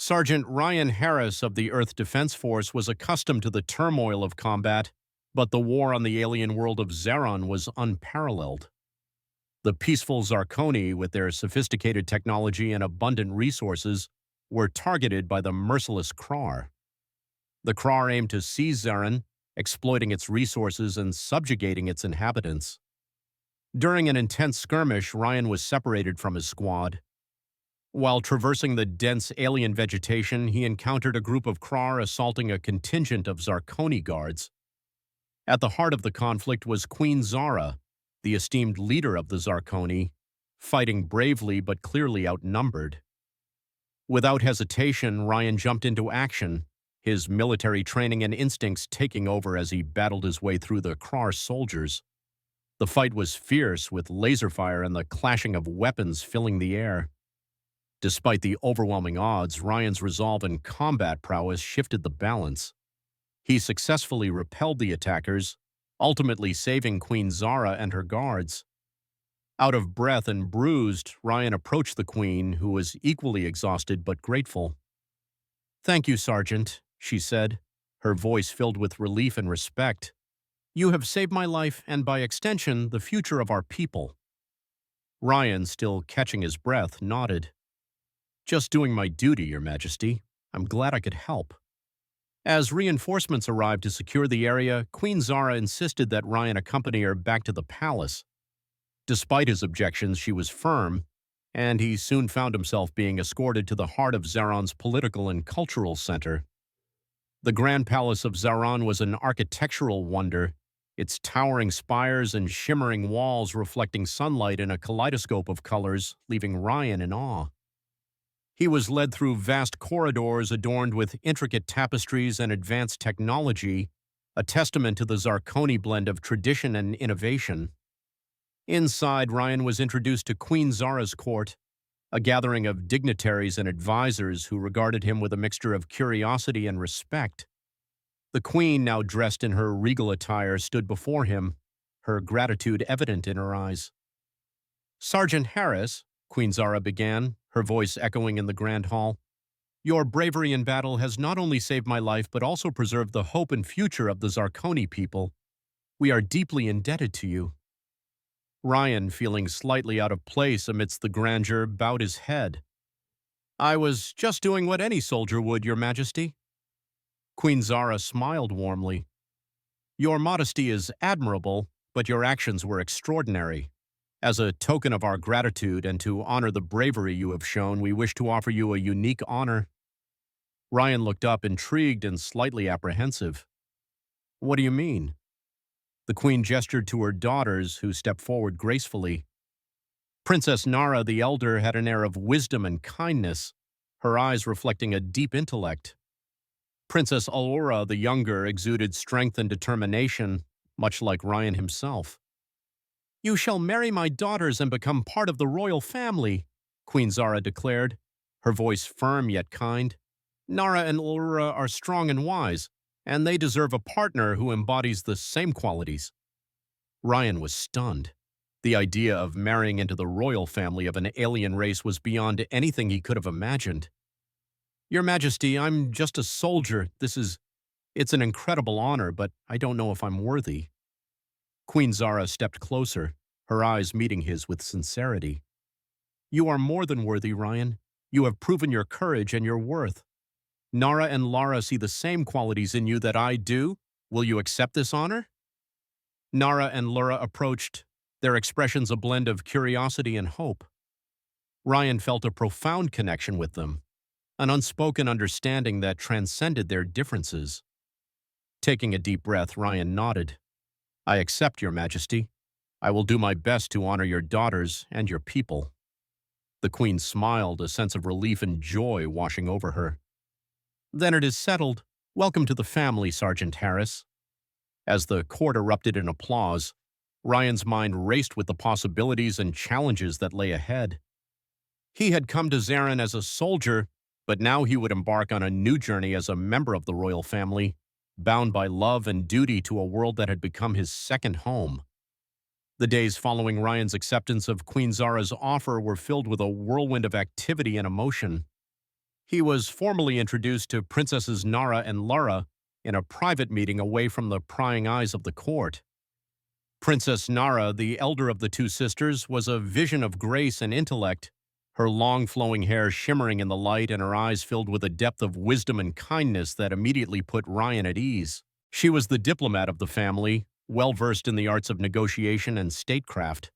Sergeant Ryan Harris of the Earth Defense Force was accustomed to the turmoil of combat, but the war on the alien world of Zaron was unparalleled. The peaceful Zarkoni, with their sophisticated technology and abundant resources, were targeted by the merciless Krar. The Krar aimed to seize Zaron, exploiting its resources and subjugating its inhabitants. During an intense skirmish, Ryan was separated from his squad. While traversing the dense alien vegetation, he encountered a group of Krar assaulting a contingent of Zarkoni guards. At the heart of the conflict was Queen Zara, the esteemed leader of the Zarkoni, fighting bravely but clearly outnumbered. Without hesitation, Ryan jumped into action, his military training and instincts taking over as he battled his way through the Krar soldiers. The fight was fierce, with laser fire and the clashing of weapons filling the air. Despite the overwhelming odds, Ryan's resolve and combat prowess shifted the balance. He successfully repelled the attackers, ultimately saving Queen Zara and her guards. Out of breath and bruised, Ryan approached the Queen, who was equally exhausted but grateful. "Thank you, Sergeant," she said, her voice filled with relief and respect. "You have saved my life and, by extension, the future of our people." Ryan, still catching his breath, nodded. "Just doing my duty, Your Majesty. I'm glad I could help." As reinforcements arrived to secure the area, Queen Zara insisted that Ryan accompany her back to the palace. Despite his objections, she was firm, and he soon found himself being escorted to the heart of Zaron's political and cultural center. The Grand Palace of Zaron was an architectural wonder, its towering spires and shimmering walls reflecting sunlight in a kaleidoscope of colors, leaving Ryan in awe. He was led through vast corridors adorned with intricate tapestries and advanced technology, a testament to the Zarkoni blend of tradition and innovation. Inside, Ryan was introduced to Queen Zara's court, a gathering of dignitaries and advisors who regarded him with a mixture of curiosity and respect. The Queen, now dressed in her regal attire, stood before him, her gratitude evident in her eyes. "Sergeant Harris," Queen Zara began, her voice echoing in the grand hall, "your bravery in battle has not only saved my life but also preserved the hope and future of the Zarkoni people. We are deeply indebted to you." Ryan, feeling slightly out of place amidst the grandeur, bowed his head. "I was just doing what any soldier would, Your Majesty." Queen Zara smiled warmly. "Your modesty is admirable, but your actions were extraordinary. As a token of our gratitude and to honor the bravery you have shown, we wish to offer you a unique honor." Ryan looked up, intrigued and slightly apprehensive. "What do you mean?" The Queen gestured to her daughters, who stepped forward gracefully. Princess Nara the Elder had an air of wisdom and kindness, her eyes reflecting a deep intellect. Princess Allura the Younger exuded strength and determination, much like Ryan himself. "You shall marry my daughters and become part of the royal family," Queen Zara declared, her voice firm yet kind. "Nara and Allura are strong and wise, and they deserve a partner who embodies the same qualities." Ryan was stunned. The idea of marrying into the royal family of an alien race was beyond anything he could have imagined. "Your Majesty, I'm just a soldier. It's an incredible honor, but I don't know if I'm worthy." Queen Zara stepped closer, her eyes meeting his with sincerity. "You are more than worthy, Ryan. You have proven your courage and your worth. Nara and Lara see the same qualities in you that I do. Will you accept this honor?" Nara and Lara approached, their expressions a blend of curiosity and hope. Ryan felt a profound connection with them, an unspoken understanding that transcended their differences. Taking a deep breath, Ryan nodded. "I accept, Your Majesty. I will do my best to honor your daughters and your people." The Queen smiled, a sense of relief and joy washing over her. "Then it is settled. Welcome to the family, Sergeant Harris." As the court erupted in applause, Ryan's mind raced with the possibilities and challenges that lay ahead. He had come to Zaron as a soldier, but now he would embark on a new journey as a member of the royal family, bound by love and duty to a world that had become his second home. The days following Ryan's acceptance of Queen Zara's offer were filled with a whirlwind of activity and emotion. He was formally introduced to Princesses Nara and Lara in a private meeting away from the prying eyes of the court. Princess Nara, the elder of the two sisters, was a vision of grace and intellect, her long flowing hair shimmering in the light and her eyes filled with a depth of wisdom and kindness that immediately put Ryan at ease. She was the diplomat of the family, well versed in the arts of negotiation and statecraft.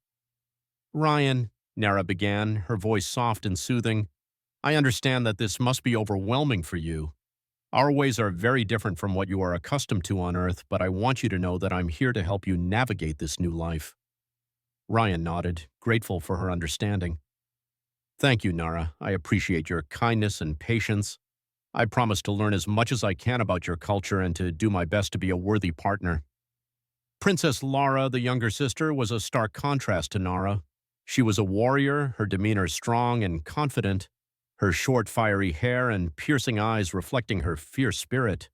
Ryan, Nara began, her voice soft and soothing, I understand that this must be overwhelming for you. Our ways are very different from what you are accustomed to on Earth, but I want you to know that I'm here to help you navigate this new life. Ryan nodded, grateful for her understanding. Thank you, Nara. I appreciate your kindness and patience. I promise to learn as much as I can about your culture and to do my best to be a worthy partner. Princess Lara, the younger sister, was a stark contrast to Nara. She was a warrior, her demeanor strong and confident, her short, fiery hair and piercing eyes reflecting her fierce spirit.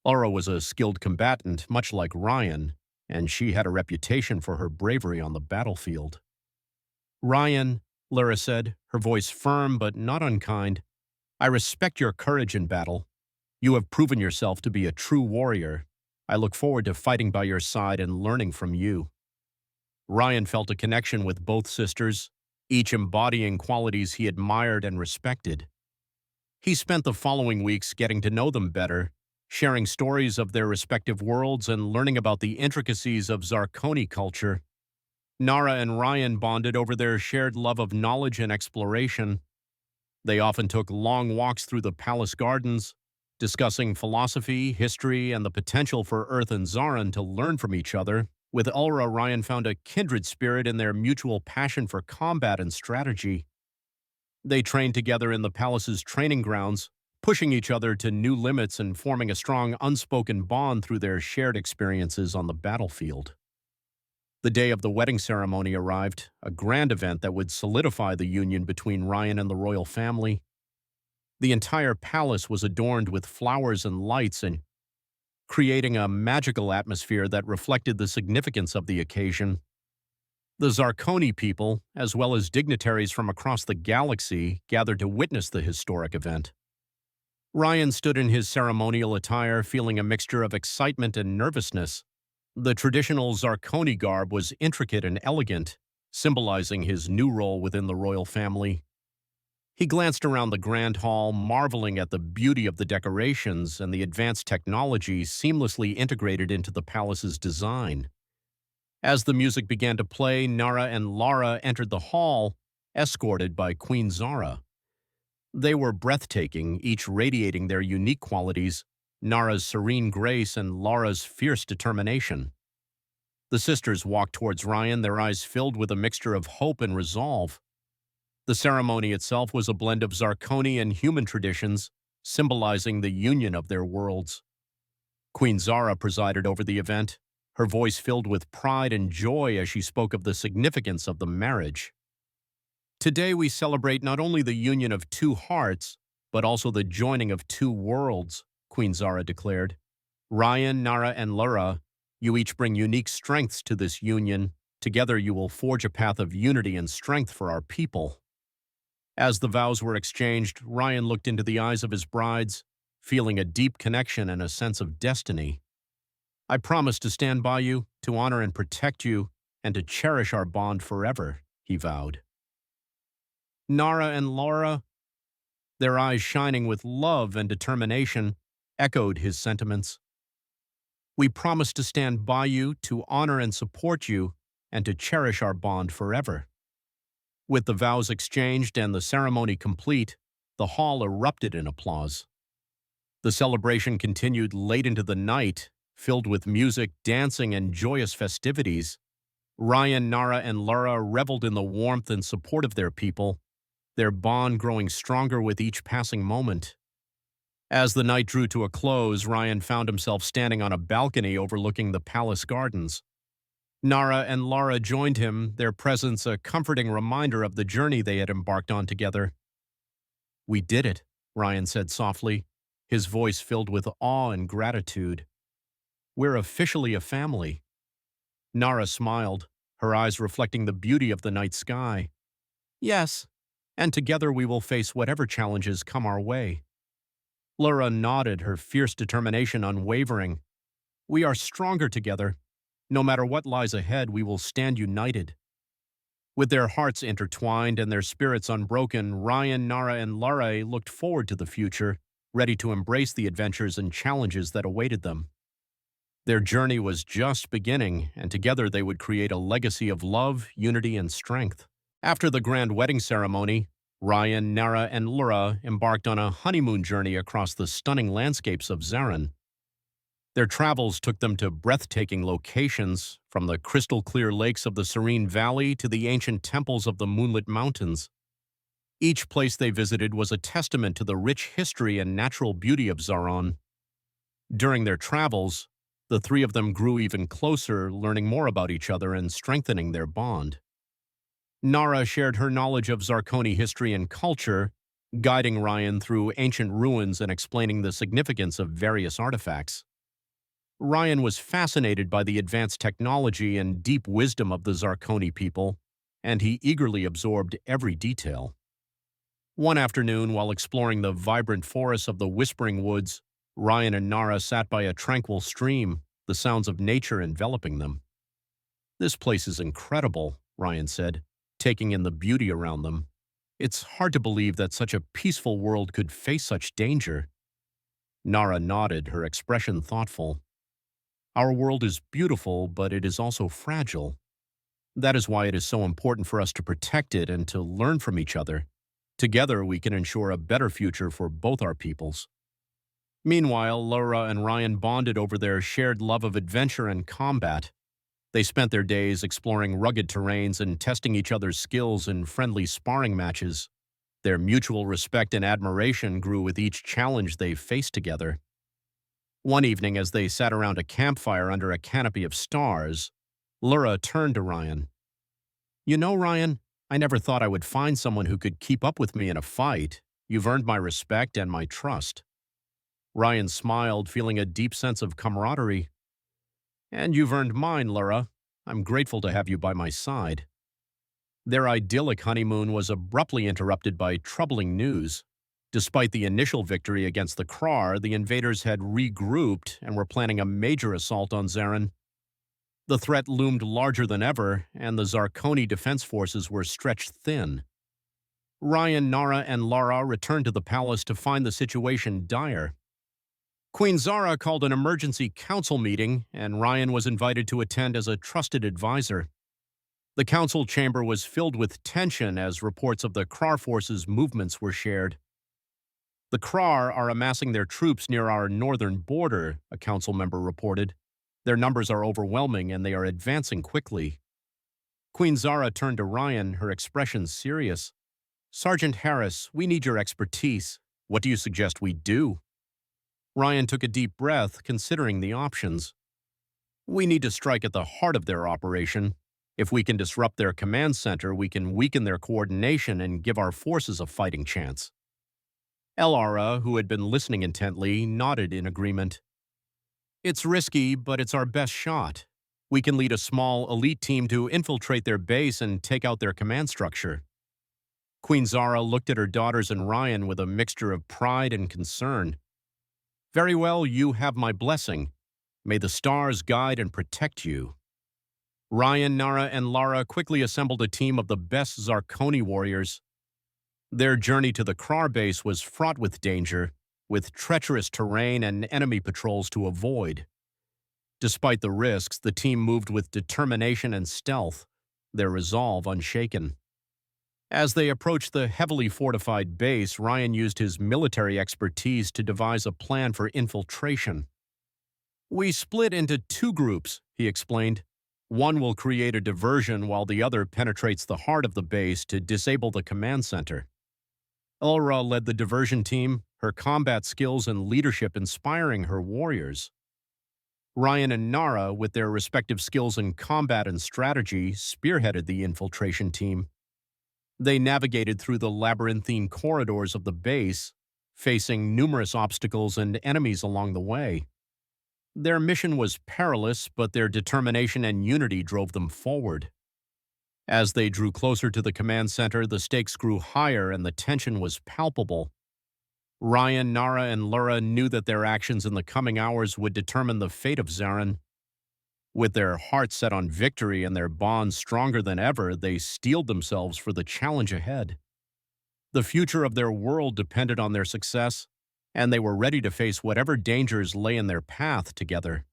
Lara was a skilled combatant, much like Ryan, and she had a reputation for her bravery on the battlefield. Ryan, Lara said, her voice firm but not unkind, I respect your courage in battle. You have proven yourself to be a true warrior. I look forward to fighting by your side and learning from you. Ryan felt a connection with both sisters, each embodying qualities he admired and respected. He spent the following weeks getting to know them better, sharing stories of their respective worlds and learning about the intricacies of Zarkoni culture. Nara and Ryan bonded over their shared love of knowledge and exploration. They often took long walks through the palace gardens, discussing philosophy, history, and the potential for Earth and Zaran to learn from each other. With Ulra, Ryan found a kindred spirit in their mutual passion for combat and strategy. They trained together in the palace's training grounds, pushing each other to new limits and forming a strong unspoken bond through their shared experiences on the battlefield. The day of the wedding ceremony arrived, a grand event that would solidify the union between Ryan and the royal family. The entire palace was adorned with flowers and lights and creating a magical atmosphere that reflected the significance of the occasion. The Zarkoni people, as well as dignitaries from across the galaxy, gathered to witness the historic event. Ryan stood in his ceremonial attire, feeling a mixture of excitement and nervousness. The traditional Zarkoni garb was intricate and elegant, symbolizing his new role within the royal family. He glanced around the grand hall, marveling at the beauty of the decorations and the advanced technology seamlessly integrated into the palace's design. As the music began to play, Nara and Lara entered the hall, escorted by Queen Zara. They were breathtaking, each radiating their unique qualities, Nara's serene grace and Lara's fierce determination. The sisters walked towards Ryan, their eyes filled with a mixture of hope and resolve. The ceremony itself was a blend of Zarkoni and human traditions, symbolizing the union of their worlds. Queen Zara presided over the event, her voice filled with pride and joy as she spoke of the significance of the marriage. Today we celebrate not only the union of two hearts, but also the joining of two worlds, Queen Zara declared. Ryan, Nara, and Lara, you each bring unique strengths to this union. Together you will forge a path of unity and strength for our people. As the vows were exchanged, Ryan looked into the eyes of his brides, feeling a deep connection and a sense of destiny. I promise to stand by you, to honor and protect you, and to cherish our bond forever, he vowed. Nara and Lara, their eyes shining with love and determination, echoed his sentiments. We promise to stand by you, to honor and support you, and to cherish our bond forever. With the vows exchanged and the ceremony complete, the hall erupted in applause. The celebration continued late into the night, filled with music, dancing, and joyous festivities. Ryan, Nara, and Lara reveled in the warmth and support of their people, their bond growing stronger with each passing moment. As the night drew to a close, Ryan found himself standing on a balcony overlooking the palace gardens. Nara and Lara joined him, their presence a comforting reminder of the journey they had embarked on together. We did it, Ryan said softly, his voice filled with awe and gratitude. We're officially a family. Nara smiled, her eyes reflecting the beauty of the night sky. Yes, and together we will face whatever challenges come our way. Lura nodded, her fierce determination unwavering. We are stronger together. No matter what lies ahead, we will stand united. With their hearts intertwined and their spirits unbroken, Ryan, Nara, and Lara looked forward to the future, ready to embrace the adventures and challenges that awaited them. Their journey was just beginning, and together they would create a legacy of love, unity, and strength. After the grand wedding ceremony, Ryan, Nara, and Lura embarked on a honeymoon journey across the stunning landscapes of Zaran. Their travels took them to breathtaking locations, from the crystal-clear lakes of the Serene Valley to the ancient temples of the Moonlit Mountains. Each place they visited was a testament to the rich history and natural beauty of Zaran. During their travels, the three of them grew even closer, learning more about each other and strengthening their bond. Nara shared her knowledge of Zarkoni history and culture, guiding Ryan through ancient ruins and explaining the significance of various artifacts. Ryan was fascinated by the advanced technology and deep wisdom of the Zarkoni people, and he eagerly absorbed every detail. One afternoon, while exploring the vibrant forests of the Whispering Woods, Ryan and Nara sat by a tranquil stream, the sounds of nature enveloping them. "This place is incredible," Ryan said, taking in the beauty around them. "It's hard to believe that such a peaceful world could face such danger." Nara nodded, her expression thoughtful. "Our world is beautiful, but it is also fragile. That is why it is so important for us to protect it and to learn from each other. Together, we can ensure a better future for both our peoples." Meanwhile, Laura and Ryan bonded over their shared love of adventure and combat. They spent their days exploring rugged terrains and testing each other's skills in friendly sparring matches. Their mutual respect and admiration grew with each challenge they faced together. One evening, as they sat around a campfire under a canopy of stars, Laura turned to Ryan. "You know, Ryan, I never thought I would find someone who could keep up with me in a fight. You've earned my respect and my trust." Ryan smiled, feeling a deep sense of camaraderie. "And you've earned mine, Laura. I'm grateful to have you by my side." Their idyllic honeymoon was abruptly interrupted by troubling news. Despite the initial victory against the Krar, the invaders had regrouped and were planning a major assault on Zaran. The threat loomed larger than ever, and the Zarkoni defense forces were stretched thin. Ryan, Nara, and Lara returned to the palace to find the situation dire. Queen Zara called an emergency council meeting, and Ryan was invited to attend as a trusted advisor. The council chamber was filled with tension as reports of the Krar forces' movements were shared. "The Krar are amassing their troops near our northern border," a council member reported. "Their numbers are overwhelming and they are advancing quickly." Queen Zara turned to Ryan, her expression serious. "Sergeant Harris, we need your expertise. What do you suggest we do?" Ryan took a deep breath, considering the options. "We need to strike at the heart of their operation. If we can disrupt their command center, we can weaken their coordination and give our forces a fighting chance." Elara, who had been listening intently, nodded in agreement. "It's risky, but it's our best shot. We can lead a small, elite team to infiltrate their base and take out their command structure." Queen Zara looked at her daughters and Ryan with a mixture of pride and concern. "Very well, you have my blessing. May the stars guide and protect you." Ryan, Nara, and Lara quickly assembled a team of the best Zarkoni warriors. Their journey to the Krar base was fraught with danger, with treacherous terrain and enemy patrols to avoid. Despite the risks, the team moved with determination and stealth, their resolve unshaken. As they approached the heavily fortified base, Ryan used his military expertise to devise a plan for infiltration. "We split into two groups," he explained. "One will create a diversion while the other penetrates the heart of the base to disable the command center." Ulra led the diversion team, her combat skills and leadership inspiring her warriors. Ryan and Nara, with their respective skills in combat and strategy, spearheaded the infiltration team. They navigated through the labyrinthine corridors of the base, facing numerous obstacles and enemies along the way. Their mission was perilous, but their determination and unity drove them forward. As they drew closer to the command center, the stakes grew higher and the tension was palpable. Ryan, Nara, and Laura knew that their actions in the coming hours would determine the fate of Zaran. With their hearts set on victory and their bonds stronger than ever, they steeled themselves for the challenge ahead. The future of their world depended on their success, and they were ready to face whatever dangers lay in their path together.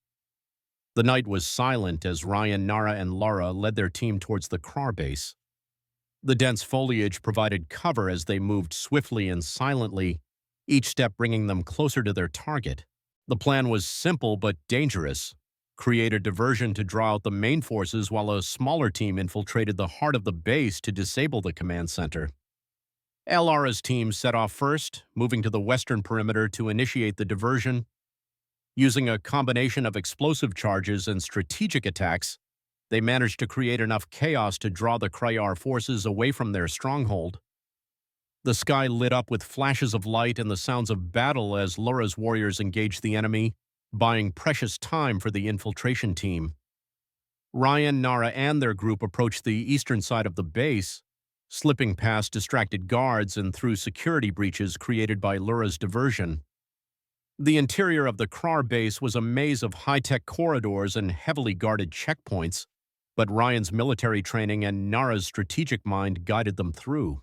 The night was silent as Ryan, Nara, and Laura led their team towards the Krar base. The dense foliage provided cover as they moved swiftly and silently, each step bringing them closer to their target. The plan was simple but dangerous. Create a diversion to draw out the main forces while a smaller team infiltrated the heart of the base to disable the command center. Lara's team set off first, moving to the western perimeter to initiate the diversion. Using a combination of explosive charges and strategic attacks, they managed to create enough chaos to draw the Kryar forces away from their stronghold. The sky lit up with flashes of light and the sounds of battle as Laura's warriors engaged the enemy, buying precious time for the infiltration team. Ryan, Nara, and their group approached the eastern side of the base, slipping past distracted guards and through security breaches created by Laura's diversion. The interior of the Krar base was a maze of high-tech corridors and heavily guarded checkpoints, but Ryan's military training and Nara's strategic mind guided them through.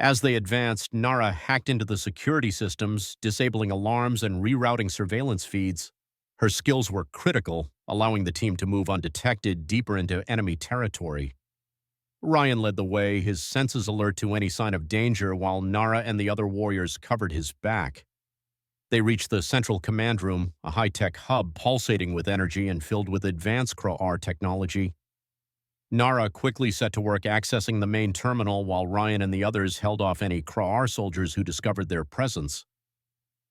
As they advanced, Nara hacked into the security systems, disabling alarms and rerouting surveillance feeds. Her skills were critical, allowing the team to move undetected deeper into enemy territory. Ryan led the way, his senses alert to any sign of danger, while Nara and the other warriors covered his back. They reached the central command room, a high-tech hub pulsating with energy and filled with advanced Krar technology. Nara quickly set to work accessing the main terminal while Ryan and the others held off any Krar soldiers who discovered their presence.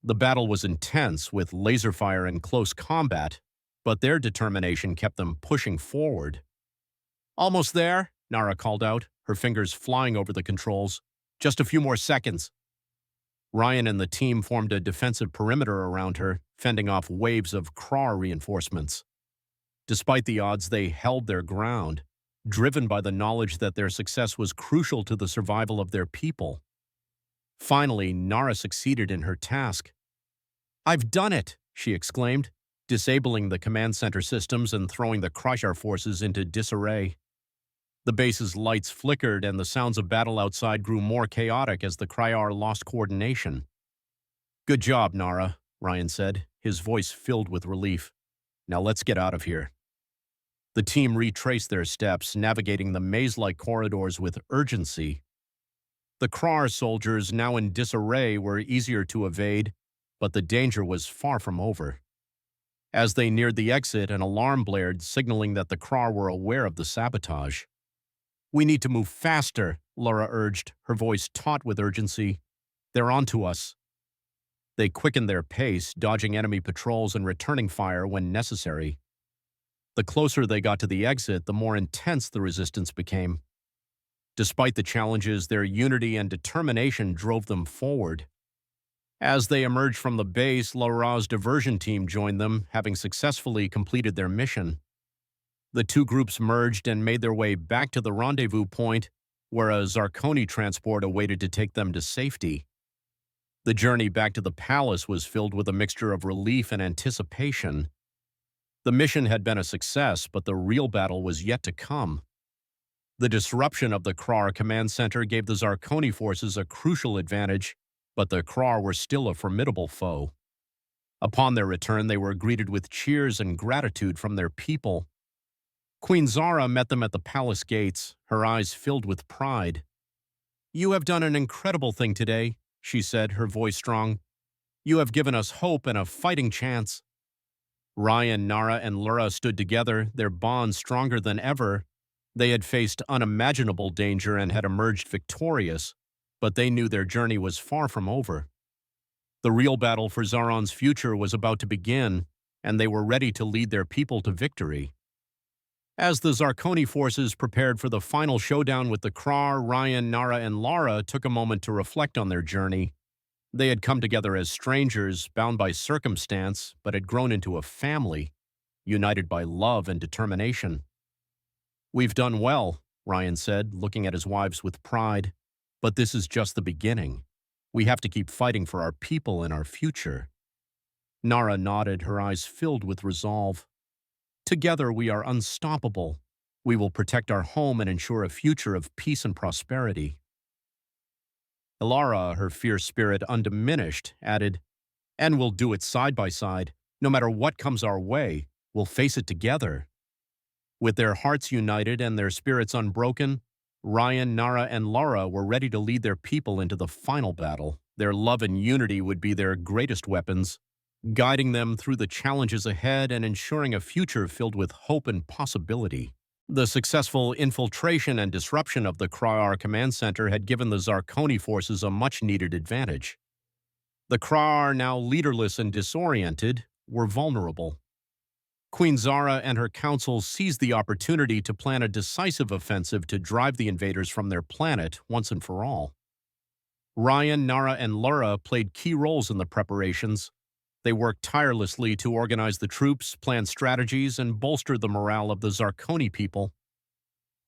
The battle was intense, with laser fire and close combat, but their determination kept them pushing forward. "Almost there," Nara called out, her fingers flying over the controls. "Just a few more seconds." Ryan and the team formed a defensive perimeter around her, fending off waves of Krar reinforcements. Despite the odds, they held their ground, driven by the knowledge that their success was crucial to the survival of their people. Finally, Nara succeeded in her task. "I've done it!" she exclaimed, disabling the command center systems and throwing the Kryar forces into disarray. The base's lights flickered and the sounds of battle outside grew more chaotic as the Kryar lost coordination. "Good job, Nara," Ryan said, his voice filled with relief. "Now let's get out of here." The team retraced their steps, navigating the maze-like corridors with urgency. The Krar soldiers, now in disarray, were easier to evade, but the danger was far from over. As they neared the exit, an alarm blared, signaling that the Krar were aware of the sabotage. "We need to move faster," Laura urged, her voice taut with urgency. "They're onto us." They quickened their pace, dodging enemy patrols and returning fire when necessary. The closer they got to the exit, the more intense the resistance became. Despite the challenges, their unity and determination drove them forward. As they emerged from the base, Laura's diversion team joined them, having successfully completed their mission. The two groups merged and made their way back to the rendezvous point, where a Zarkoni transport awaited to take them to safety. The journey back to the palace was filled with a mixture of relief and anticipation. The mission had been a success, but the real battle was yet to come. The disruption of the Krar command center gave the Zarkoni forces a crucial advantage, but the Krar were still a formidable foe. Upon their return, they were greeted with cheers and gratitude from their people. Queen Zara met them at the palace gates, her eyes filled with pride. "You have done an incredible thing today," she said, her voice strong. "You have given us hope and a fighting chance." Ryan, Nara, and Laura stood together, their bond stronger than ever. They had faced unimaginable danger and had emerged victorious, but they knew their journey was far from over. The real battle for Zaron's future was about to begin, and they were ready to lead their people to victory. As the Zarkoni forces prepared for the final showdown with the Krar, Ryan, Nara, and Lara took a moment to reflect on their journey. They had come together as strangers, bound by circumstance, but had grown into a family, united by love and determination. "We've done well," Ryan said, looking at his wives with pride. But this is just the beginning. We have to keep fighting for our people and our future. Nara nodded, her eyes filled with resolve. Together we are unstoppable. We will protect our home and ensure a future of peace and prosperity. Elara, her fierce spirit undiminished, added, "And we'll do it side by side. No matter what comes our way, we'll face it together." With their hearts united and their spirits unbroken, Ryan, Nara, and Lara were ready to lead their people into the final battle. Their love and unity would be their greatest weapons, guiding them through the challenges ahead and ensuring a future filled with hope and possibility. The successful infiltration and disruption of the Krayar command center had given the Zarkoni forces a much-needed advantage. The Krayar, now leaderless and disoriented, were vulnerable. Queen Zara and her council seized the opportunity to plan a decisive offensive to drive the invaders from their planet once and for all. Ryan, Nara, and Lara played key roles in the preparations. They worked tirelessly to organize the troops, plan strategies, and bolster the morale of the Zarkoni people.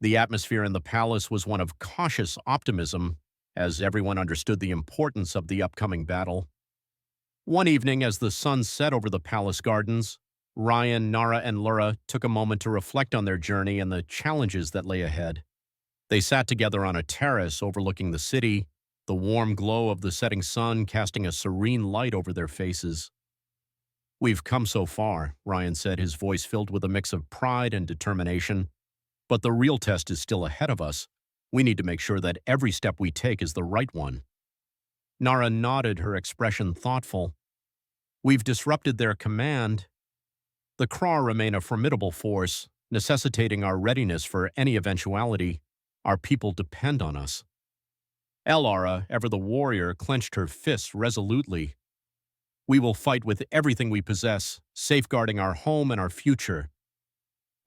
The atmosphere in the palace was one of cautious optimism, as everyone understood the importance of the upcoming battle. One evening, as the sun set over the palace gardens, Ryan, Nara, and Lara took a moment to reflect on their journey and the challenges that lay ahead. They sat together on a terrace overlooking the city, the warm glow of the setting sun casting a serene light over their faces. "We've come so far," Ryan said, his voice filled with a mix of pride and determination. "But the real test is still ahead of us. We need to make sure that every step we take is the right one." Nara nodded, her expression thoughtful. "We've disrupted their command. The Krayar remain a formidable force, necessitating our readiness for any eventuality. Our people depend on us." Elara, ever the warrior, clenched her fists resolutely. "We will fight with everything we possess, safeguarding our home and our future."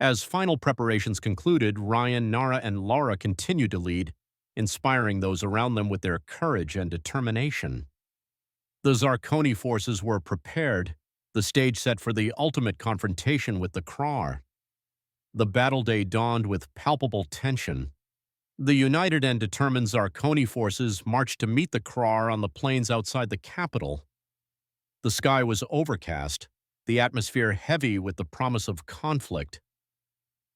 As final preparations concluded, Ryan, Nara, and Lara continued to lead, inspiring those around them with their courage and determination. The Zarkoni forces were prepared, the stage set for the ultimate confrontation with the Krayar. The battle day dawned with palpable tension. The united and determined Zarkoni forces marched to meet the Krayar on the plains outside the capital. The sky was overcast, the atmosphere heavy with the promise of conflict.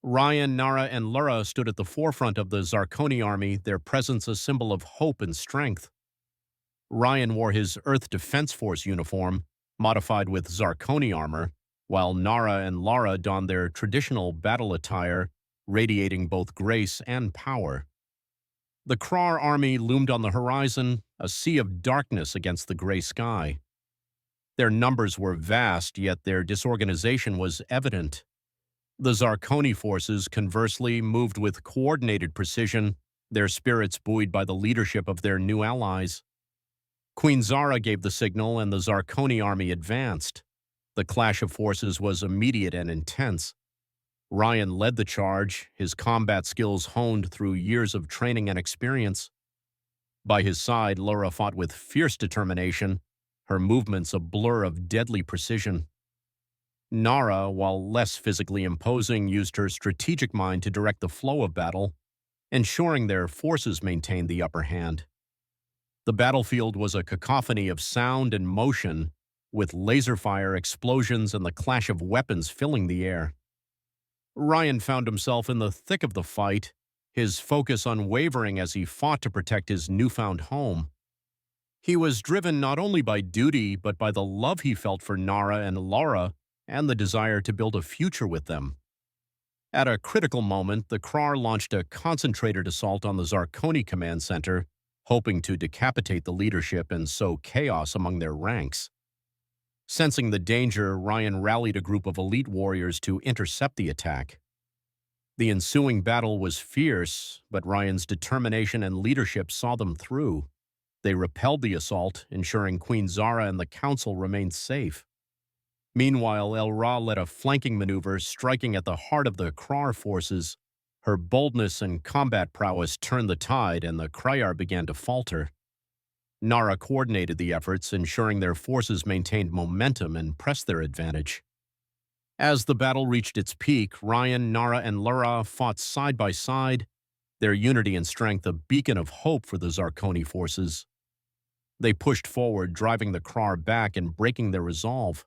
Ryan, Nara, and Lara stood at the forefront of the Zarkoni army, their presence a symbol of hope and strength. Ryan wore his Earth Defense Force uniform, modified with Zarkoni armor, while Nara and Lara donned their traditional battle attire, radiating both grace and power. The Krayar army loomed on the horizon, a sea of darkness against the gray sky. Their numbers were vast, yet their disorganization was evident. The Zarkoni forces, conversely, moved with coordinated precision, their spirits buoyed by the leadership of their new allies. Queen Zara gave the signal and the Zarkoni army advanced. The clash of forces was immediate and intense. Ryan led the charge, his combat skills honed through years of training and experience. By his side, Lara fought with fierce determination, her movements a blur of deadly precision. Nara, while less physically imposing, used her strategic mind to direct the flow of battle, ensuring their forces maintained the upper hand. The battlefield was a cacophony of sound and motion, with laser fire, explosions, and the clash of weapons filling the air. Ryan found himself in the thick of the fight, his focus unwavering as he fought to protect his newfound home. He was driven not only by duty, but by the love he felt for Nara and Lara, and the desire to build a future with them. At a critical moment, the Krayar launched a concentrated assault on the Zarkoni command center, hoping to decapitate the leadership and sow chaos among their ranks. Sensing the danger, Ryan rallied a group of elite warriors to intercept the attack. The ensuing battle was fierce, but Ryan's determination and leadership saw them through. They repelled the assault, ensuring Queen Zara and the council remained safe. Meanwhile, El Ra led a flanking maneuver, striking at the heart of the Krayar forces. Her boldness and combat prowess turned the tide, and the Krayar began to falter. Nara coordinated the efforts, ensuring their forces maintained momentum and pressed their advantage. As the battle reached its peak, Ryan, Nara, and Lara fought side by side, their unity and strength a beacon of hope for the Zarkoni forces. They pushed forward, driving the Krar back and breaking their resolve.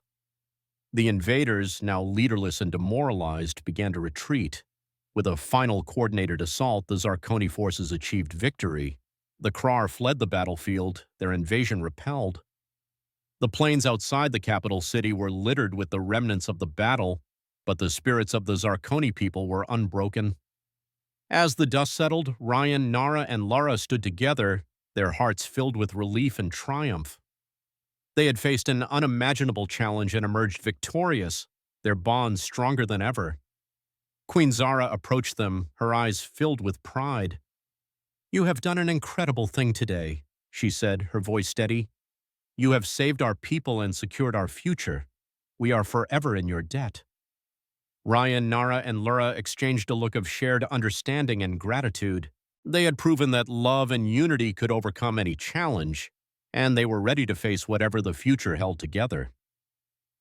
The invaders, now leaderless and demoralized, began to retreat. With a final coordinated assault, the Zarkoni forces achieved victory. The Krar fled the battlefield, their invasion repelled. The plains outside the capital city were littered with the remnants of the battle, but the spirits of the Zarkoni people were unbroken. As the dust settled, Ryan, Nara, and Lara stood together, their hearts filled with relief and triumph. They had faced an unimaginable challenge and emerged victorious, their bonds stronger than ever. Queen Zara approached them, her eyes filled with pride. "You have done an incredible thing today," she said, her voice steady. "You have saved our people and secured our future. We are forever in your debt." Ryan, Nara, and Lara exchanged a look of shared understanding and gratitude. They had proven that love and unity could overcome any challenge, and they were ready to face whatever the future held together.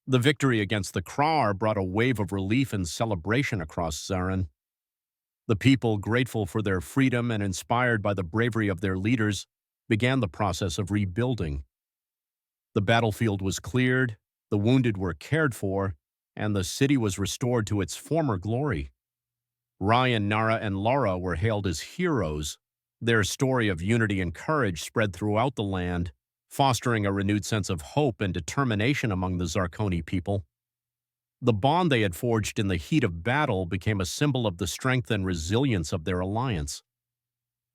The victory against the Krar brought a wave of relief and celebration across Zaran. The people, grateful for their freedom and inspired by the bravery of their leaders, began the process of rebuilding. The battlefield was cleared, the wounded were cared for, and the city was restored to its former glory. Ryan, Nara, and Lara were hailed as heroes. Their story of unity and courage spread throughout the land, fostering a renewed sense of hope and determination among the Zarkoni people. The bond they had forged in the heat of battle became a symbol of the strength and resilience of their alliance.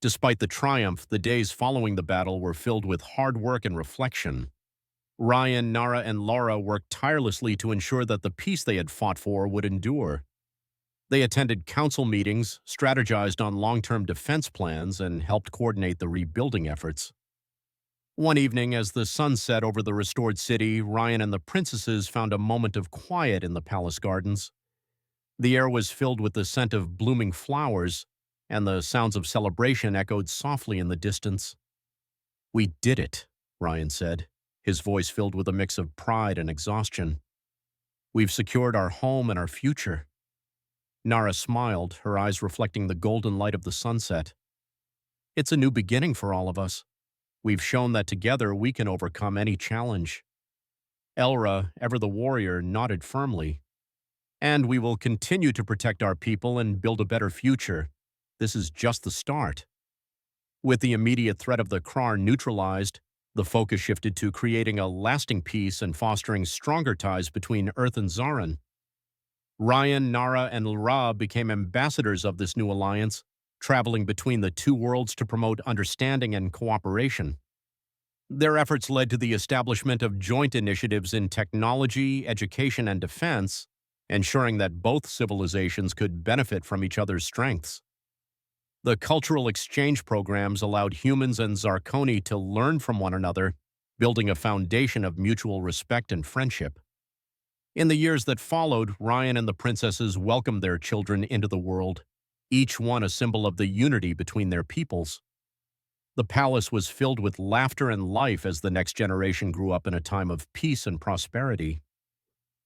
Despite the triumph, the days following the battle were filled with hard work and reflection. Ryan, Nara, and Lara worked tirelessly to ensure that the peace they had fought for would endure. They attended council meetings, strategized on long-term defense plans, and helped coordinate the rebuilding efforts. One evening, as the sun set over the restored city, Ryan and the princesses found a moment of quiet in the palace gardens. The air was filled with the scent of blooming flowers, and the sounds of celebration echoed softly in the distance. "We did it," Ryan said, his voice filled with a mix of pride and exhaustion. "We've secured our home and our future." Nara smiled, her eyes reflecting the golden light of the sunset. "It's a new beginning for all of us. We've shown that together we can overcome any challenge." Elra, ever the warrior, nodded firmly. "And we will continue to protect our people and build a better future. This is just the start." With the immediate threat of the Krar neutralized, the focus shifted to creating a lasting peace and fostering stronger ties between Earth and Zaran. Ryan, Nara, and Lara became ambassadors of this new alliance, traveling between the two worlds to promote understanding and cooperation. Their efforts led to the establishment of joint initiatives in technology, education, and defense, ensuring that both civilizations could benefit from each other's strengths. The cultural exchange programs allowed humans and Zarkoni to learn from one another, building a foundation of mutual respect and friendship. In the years that followed, Ryan and the princesses welcomed their children into the world, each one a symbol of the unity between their peoples. The palace was filled with laughter and life as the next generation grew up in a time of peace and prosperity.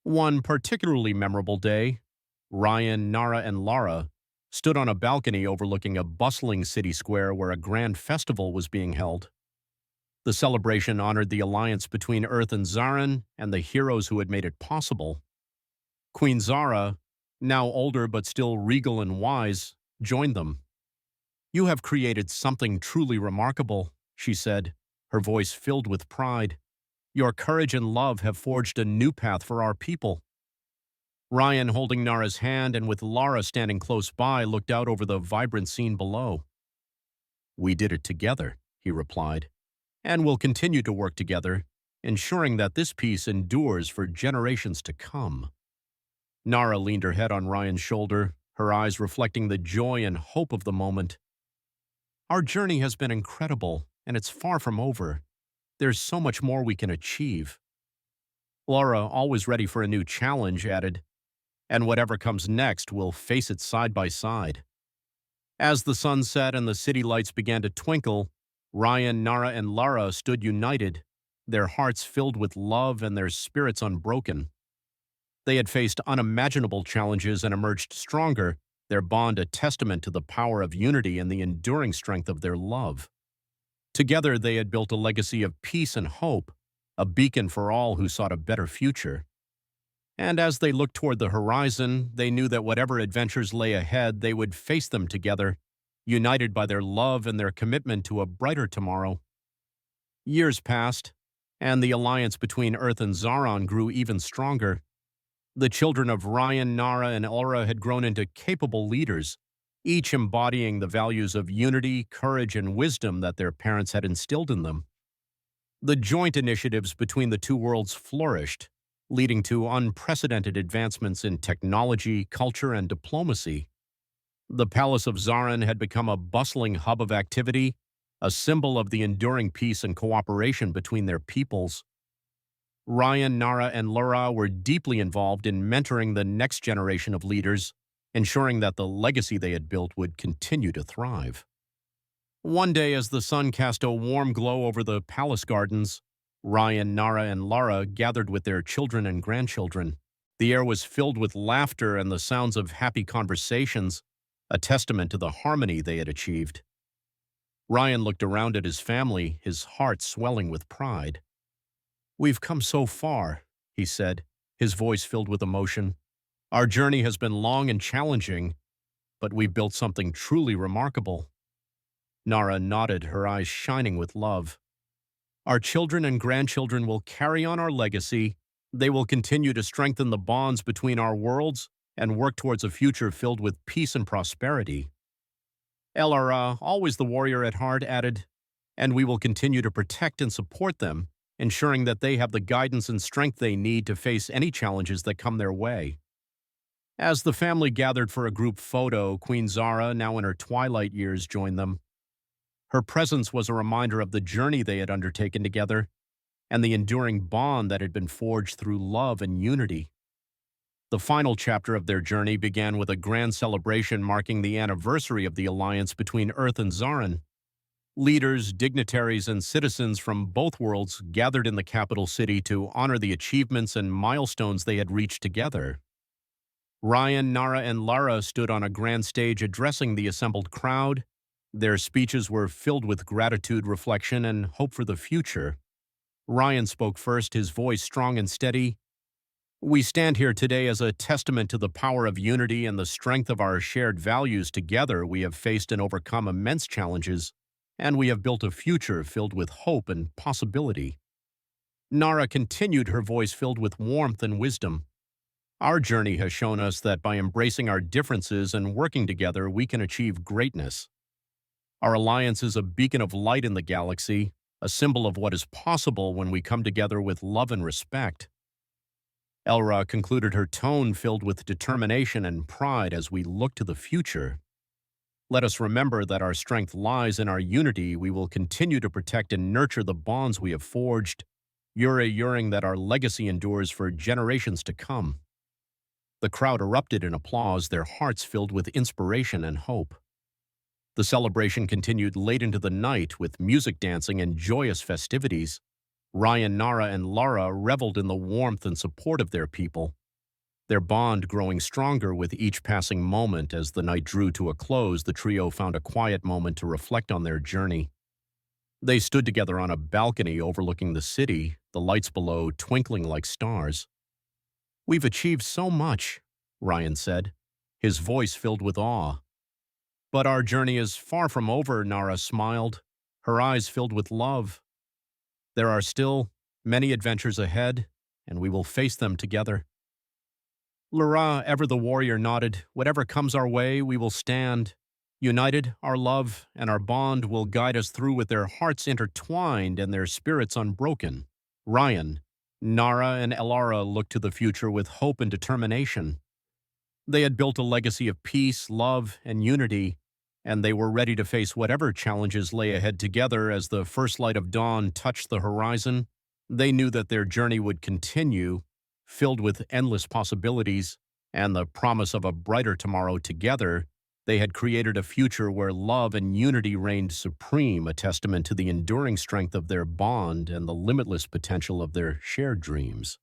One particularly memorable day, Ryan, Nara, and Lara stood on a balcony overlooking a bustling city square where a grand festival was being held. The celebration honored the alliance between Earth and Zaran and the heroes who had made it possible. Queen Zara, now older but still regal and wise, joined them. "You have created something truly remarkable," she said, her voice filled with pride. "Your courage and love have forged a new path for our people." Ryan, holding Nara's hand and with Lara standing close by, looked out over the vibrant scene below. "We did it together," he replied, "and will continue to work together, ensuring that this peace endures for generations to come." Nara leaned her head on Ryan's shoulder, her eyes reflecting the joy and hope of the moment. "Our journey has been incredible, and it's far from over. There's so much more we can achieve." Lara, always ready for a new challenge, added, "And whatever comes next, we'll face it side by side." As the sun set and the city lights began to twinkle, Ryan, Nara, and Lara stood united, their hearts filled with love and their spirits unbroken. They had faced unimaginable challenges and emerged stronger, their bond a testament to the power of unity and the enduring strength of their love. Together, they had built a legacy of peace and hope, a beacon for all who sought a better future. And as they looked toward the horizon, they knew that whatever adventures lay ahead, they would face them together, united by their love and their commitment to a brighter tomorrow. Years passed, and the alliance between Earth and Zaron grew even stronger. The children of Ryan, Nara, and Elra had grown into capable leaders, each embodying the values of unity, courage, and wisdom that their parents had instilled in them. The joint initiatives between the two worlds flourished, leading to unprecedented advancements in technology, culture, and diplomacy. The Palace of Zaron had become a bustling hub of activity, a symbol of the enduring peace and cooperation between their peoples. Ryan, Nara, and Laura were deeply involved in mentoring the next generation of leaders, ensuring that the legacy they had built would continue to thrive. One day, as the sun cast a warm glow over the palace gardens, Ryan, Nara, and Lara gathered with their children and grandchildren. The air was filled with laughter and the sounds of happy conversations, a testament to the harmony they had achieved. Ryan looked around at his family, his heart swelling with pride. "We've come so far," he said, his voice filled with emotion. "Our journey has been long and challenging, but we've built something truly remarkable." Nara nodded, her eyes shining with love. "Our children and grandchildren will carry on our legacy. They will continue to strengthen the bonds between our worlds and work towards a future filled with peace and prosperity." Elra, always the warrior at heart, added, "And we will continue to protect and support them, ensuring that they have the guidance and strength they need to face any challenges that come their way." As the family gathered for a group photo, Queen Zara, now in her twilight years, joined them. Her presence was a reminder of the journey they had undertaken together and the enduring bond that had been forged through love and unity. The final chapter of their journey began with a grand celebration marking the anniversary of the alliance between Earth and Zaron. Leaders, dignitaries, and citizens from both worlds gathered in the capital city to honor the achievements and milestones they had reached together. Ryan, Nara, and Lara stood on a grand stage addressing the assembled crowd. Their speeches were filled with gratitude, reflection, and hope for the future. Ryan spoke first, his voice strong and steady. "We stand here today as a testament to the power of unity and the strength of our shared values. Together, we have faced and overcome immense challenges, and we have built a future filled with hope and possibility." Nara continued, her voice filled with warmth and wisdom. "Our journey has shown us that by embracing our differences and working together, we can achieve greatness. Our alliance is a beacon of light in the galaxy, a symbol of what is possible when we come together with love and respect." Elra concluded, her tone filled with determination and pride. "As we look to the future, let us remember that our strength lies in our unity. We will continue to protect and nurture the bonds we have forged, ensuring that our legacy endures for generations to come." The crowd erupted in applause, their hearts filled with inspiration and hope. The celebration continued late into the night with music, dancing, and joyous festivities. Ryan, Nara, and Lara reveled in the warmth and support of their people, their bond growing stronger with each passing moment. As the night drew to a close, the trio found a quiet moment to reflect on their journey. They stood together on a balcony overlooking the city, the lights below twinkling like stars. "We've achieved so much," Ryan said, his voice filled with awe. "But our journey is far from over," Nara smiled, her eyes filled with love. "There are still many adventures ahead, and we will face them together." Lara, ever the warrior, nodded. "Whatever comes our way, we will stand. United, our love and our bond will guide us through, with their hearts intertwined and their spirits unbroken." Ryan, Nara, and Elara looked to the future with hope and determination. They had built a legacy of peace, love, and unity, and they were ready to face whatever challenges lay ahead together. As the first light of dawn touched the horizon, they knew that their journey would continue, filled with endless possibilities and the promise of a brighter tomorrow. Together, they had created a future where love and unity reigned supreme, a testament to the enduring strength of their bond and the limitless potential of their shared dreams.